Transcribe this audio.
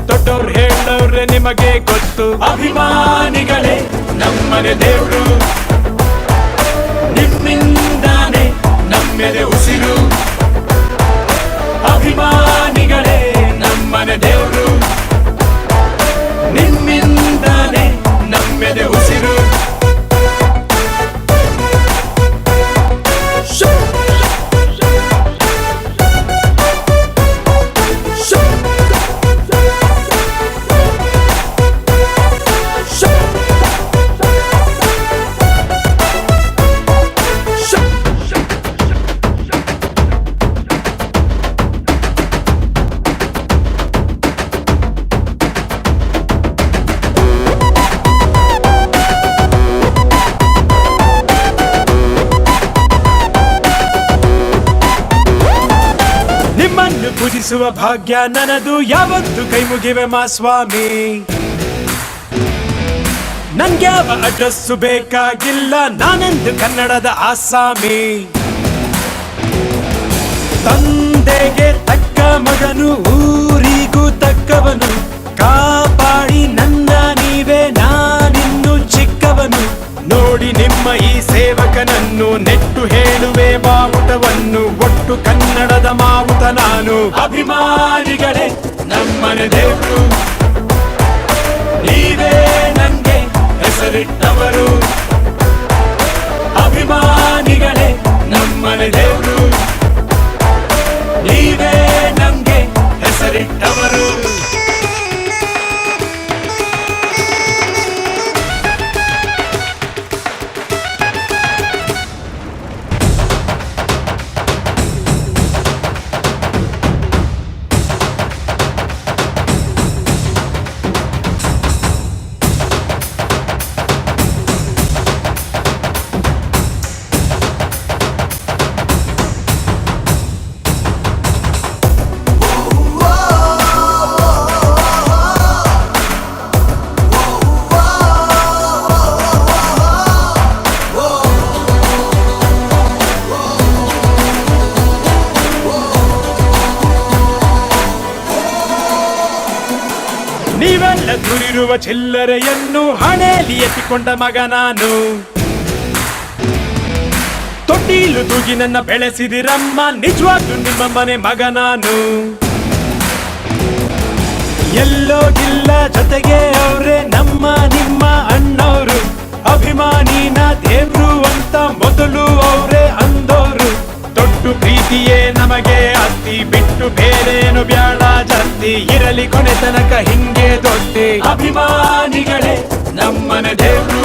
ದೊಡ್ಡವ್ರು ಹೇಳೋರೆ ನಿಮಗೆ ಗೊತ್ತು. ಅಭಿಮಾನಿಗಳೇ ನಮ್ಮನೆ ದೇವ್ರು, ನಿಮ್ಮಿಂದಾನೆ ನಮ್ಮೆದೆ ಉಸಿರು. ಅಭಿಮಾನಿಗಳೇ ನಮ್ಮನೆ ದೇವ್ರು, ನಿಮ್ಮಿಂದಾನೆ ನಮ್ಮೆದೆ ಉಸಿರು. ನಿಮ್ಮನ್ನು ಪೂಜಿಸುವ ಭಾಗ್ಯ ನನದು, ಯಾವತ್ತು ಕೈ ಮುಗಿವೆ ಮಾ ಸ್ವಾಮಿ. ನನ್ಗ್ಯಾವ ಅಡ್ರೆಸ್ಸು ಬೇಕಾಗಿಲ್ಲ, ನಾನೆಂದು ಕನ್ನಡದ ಆಸಾಮಿ. ತಂದೆಗೆ ತಕ್ಕ ಮಗನು, ಊರಿಗೂ ತಕ್ಕವನು, ಕಾಪಾಡಿ ನನ್ನ ನೀವೇ, ನಾನಿನ್ನು ಚಿಕ್ಕವನು. ನೋಡಿ ನಿಮ್ಮ ಈ ಸೇವಕನನ್ನು, ನೆಟ್ಟು ಹೇಳುವೆ ಮಾವುತವನ್ನು, ಒಟ್ಟು ಕನ್ನಡದ ಮಾವುತ ನಾನು. ಅಭಿಮಾನಿಗಳೇ ನಮ್ಮನೆ ದೇವ್ರು, ನೀವೇ ನಂಗೆ ಹೆಸರಿಟ್ಟವರು. ಅಭಿಮಾನಿಗಳೇ ನಮ್ಮನೆ ದೇವ್ರು, ನೀವೇ ನಂಗೆ ಹೆಸರಿಟ್ಟವರು. ನೀವೆಲ್ಲ ದುರಿರುವ ಚಿಲ್ಲರೆಯನ್ನು ಹಣೆಯಲ್ಲಿ ಎತ್ತಿಕೊಂಡ ಮಗ ನಾನು. ತೊಟ್ಟಿಲು ತೂಗಿ ನನ್ನ ಬೆಳೆಸಿದಿರಮ್ಮ, ನಿಜವಾಗ್ಲೂ ನಿಮ್ಮ ಮನೆ ಮಗ ನಾನು. ಎಲ್ಲೋಗಿಲ್ಲ ಜೊತೆಗೆ ಅವ್ರೆ ನಮ್ಮ ನಿಮ್ಮ ಅಣ್ಣವ್ರು. ಅಭಿಮಾನಿನ ದೇವ್ರು ಅಂತ ಮೊದಲು ಅವ್ರೆ ಅಂದೋರು. ದೊಡ್ಡ ಪ್ರೀತಿಯೇ ನಮಗೆ ಅತ್ತಿ, ಬಿಟ್ಟು ಬೇರೇನು ಬ್ಯಾಡ ಜಾಸ್ತಿ. ಇರಲಿ ಕೊನೆ ತನಕ ಹಿಂಗೆ ದೊಡ್ಡಿ. ಅಭಿಮಾನಿಗಳೇ ನಮ್ಮನೆ ದೇವ್ರು.